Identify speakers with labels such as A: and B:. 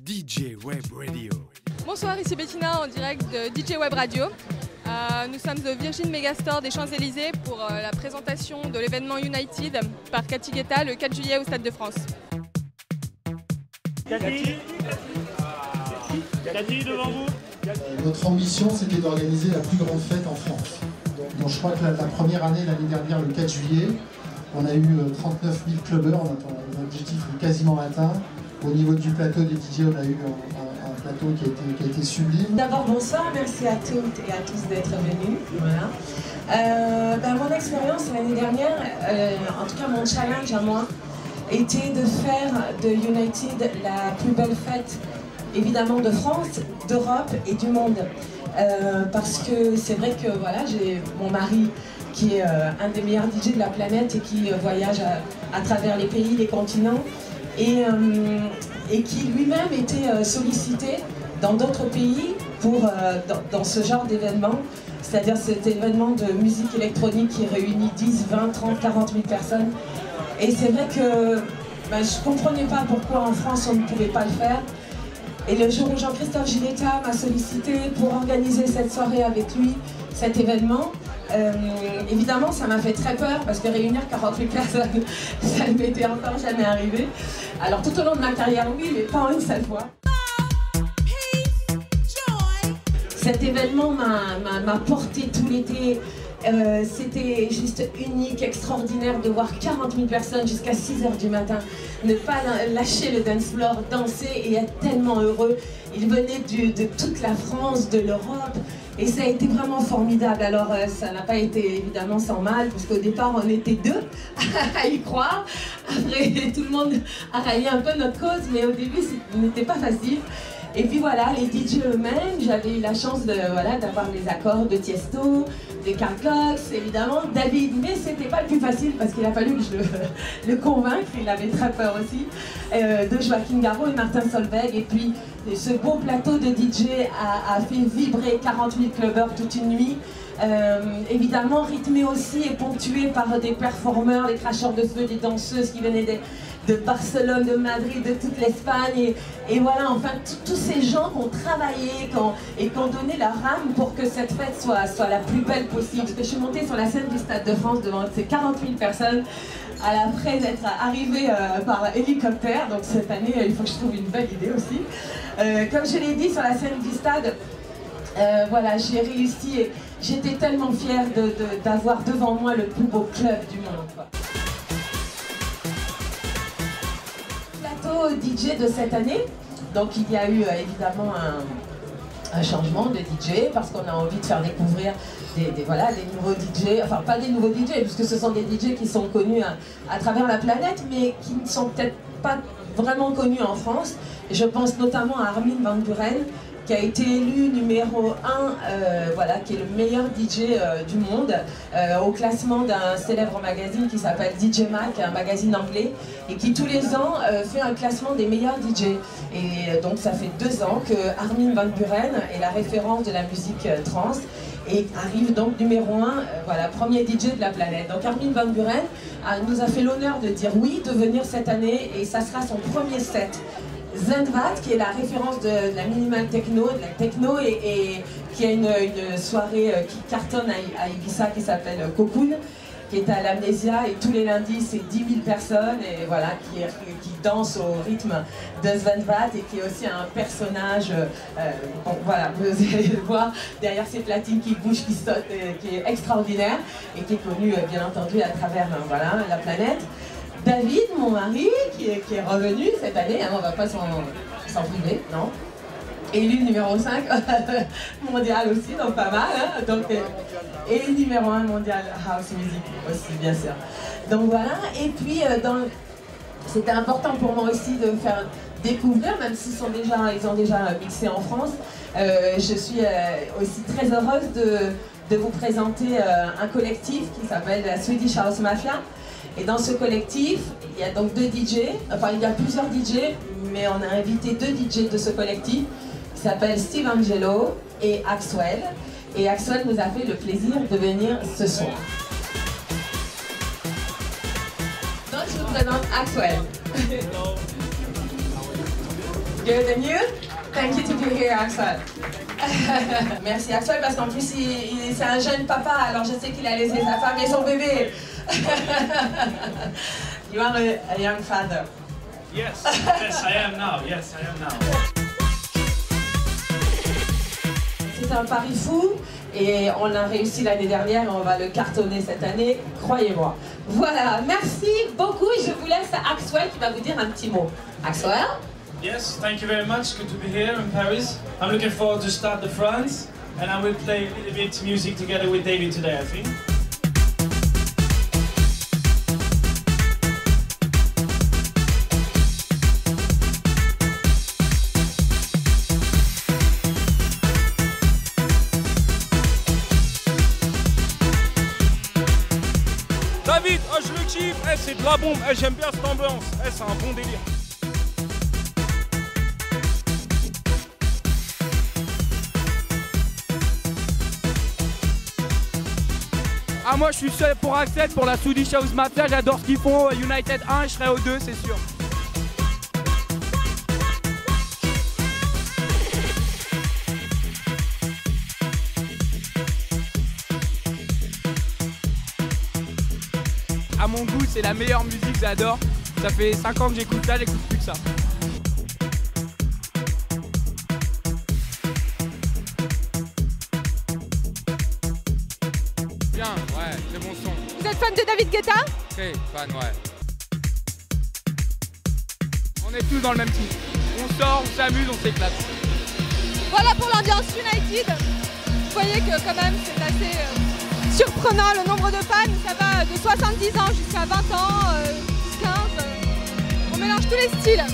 A: DJ Web Radio.
B: Bonsoir, ici Bettina en direct de DJ Web Radio. Nous sommes au Virgin Megastore des Champs-Élysées pour la présentation de l'événement United par Cathy Guetta le 4 juillet au Stade de France.
C: Cathy, devant vous.
D: Notre ambition, c'était d'organiser la plus grande fête en France. Donc je crois que la première année, l'année dernière, le 4 juillet, on a eu 39 000 clubbers, l'objectif est quasiment atteint. Au niveau du plateau des DJ, on a eu un plateau qui a été sublime.
E: D'abord, bonsoir, merci à toutes et à tous d'être venus. Voilà. Mon expérience l'année dernière, en tout cas mon challenge à moi, était de faire de United la plus belle fête, évidemment de France, d'Europe et du monde. Parce que c'est vrai que voilà, j'ai mon mari qui est un des meilleurs DJ de la planète et qui voyage à travers les pays, les continents, et qui lui-même était sollicité dans d'autres pays pour, dans ce genre d'événement, c'est-à-dire cet événement de musique électronique qui réunit 10, 20, 30, 40 000 personnes. Et c'est vrai que je ne comprenais pas pourquoi en France on ne pouvait pas le faire. Et le jour où Jean-Christophe Giletta m'a sollicité pour organiser cette soirée avec lui, cet événement, évidemment ça m'a fait très peur parce que réunir 40 000 personnes, ça ne m'était encore jamais arrivé. Alors tout au long de ma carrière, oui, mais pas en une seule fois. Cet événement m'a porté tout l'été. C'était juste unique, extraordinaire de voir 40 000 personnes jusqu'à 6 h du matin ne pas lâcher le dance floor, danser et être tellement heureux. Ils venaient de toute la France, de l'Europe et ça a été vraiment formidable. Alors ça n'a pas été évidemment sans mal parce qu'au départ on était deux à y croire. Après tout le monde a rallié un peu notre cause mais au début ce n'était pas facile. Et puis voilà, les DJ eux-mêmes, j'avais eu la chance d'avoir les accords de Tiesto, de Carl Cox, évidemment, David, mais c'était pas le plus facile parce qu'il a fallu que je le convainque, il avait très peur aussi, de Joaquin Garraud et Martin Solveig. Et puis ce beau plateau de DJ a fait vibrer 40 000 clubbers toute une nuit. Évidemment rythmé aussi et ponctué par des performeurs, des cracheurs de feu, des danseuses qui venaient de Barcelone, de Madrid, de toute l'Espagne et voilà, enfin tous ces gens qui ont travaillé et qui ont donné leur âme pour que cette fête soit la plus belle possible. Parce que je suis montée sur la scène du Stade de France devant ces 40 000 personnes après être arrivée par hélicoptère, donc cette année il faut que je trouve une belle idée aussi. Comme je l'ai dit sur la scène du stade, voilà, j'ai réussi et j'étais tellement fière d'avoir devant moi le plus beau club du monde, quoi. Plateau DJ de cette année, donc il y a eu évidemment un changement de DJ parce qu'on a envie de faire découvrir des nouveaux DJ, enfin pas des nouveaux DJ puisque ce sont des DJ qui sont connus à travers la planète mais qui ne sont peut-être pas vraiment connus en France. Et je pense notamment à Armin van Buuren qui a été élu numéro 1, qui est le meilleur DJ du monde, au classement d'un célèbre magazine qui s'appelle DJ Mag, un magazine anglais, et qui tous les ans fait un classement des meilleurs DJ. Et donc ça fait 2 ans que Armin van Buuren est la référence de la musique trance, et arrive donc numéro 1, premier DJ de la planète. Donc Armin van Buuren nous a fait l'honneur de dire oui, de venir cette année, et ça sera son premier set. Zenvat, qui est la référence de la minimal techno, de la techno, et qui a une soirée qui cartonne à Ibiza qui s'appelle Cocoon, qui est à l'Amnésia, et tous les lundis c'est 10 000 personnes, et voilà, qui dansent au rythme de Zenvat, et qui est aussi un personnage, voilà, vous allez le voir, derrière ces platines qui bougent, qui sautent, qui est extraordinaire, et qui est connu bien entendu à travers la planète. David, mon mari, qui est revenu cette année, on ne va pas s'en priver, non. Élu numéro 5 mondial aussi, donc pas mal, hein, donc, et numéro 1 mondial house music aussi, bien sûr. Donc voilà, et puis c'était important pour moi aussi de faire découvrir, même s'ils ils ont déjà mixé en France, je suis aussi très heureuse de vous présenter un collectif qui s'appelle la Swedish House Mafia. Et dans ce collectif, il y a donc 2 DJ, enfin il y a plusieurs DJ, mais on a invité 2 DJ de ce collectif qui s'appellent Steve Angelo et Axwell. Et Axwell nous a fait le plaisir de venir ce soir. Donc je vous présente Axwell. Good, and you? Thank you to be here, Axel. Merci Axel, parce qu'en plus, c'est un jeune papa, alors je sais qu'il a laissé sa femme et son bébé. You are a young father.
A: Yes, yes, I am now. Yes, I am now.
E: C'est un pari fou et on a réussi l'année dernière et on va le cartonner cette année, croyez-moi. Voilà, merci beaucoup et je vous laisse à Axel qui va vous dire un petit mot. Axel?
A: Yes, thank you very much. Good to be here in Paris. I'm looking forward to start the France, and I will play a little bit music together with David today, I think.
C: David, je le kiffe, c'est de la bombe, j'aime bien cette ambiance, c'est un bon délire. Ah, moi je suis seul pour Axel, pour la Swedish House Mafia, j'adore ce qu'ils font, United 1, je serai au 2, c'est sûr. À mon goût, c'est la meilleure musique, j'adore. Ça fait 5 ans que j'écoute ça, j'écoute plus que ça.
F: Bien, ouais, c'est bon son.
B: Vous êtes fan de David Guetta?
F: Très fan, ouais.
C: On est tous dans le même team. On sort, on s'amuse, on s'éclate.
B: Voilà pour l'ambiance United. Vous voyez que quand même c'est assez surprenant le nombre de fans. Ça va de 70 ans jusqu'à 20 ans, 15. On mélange tous les styles.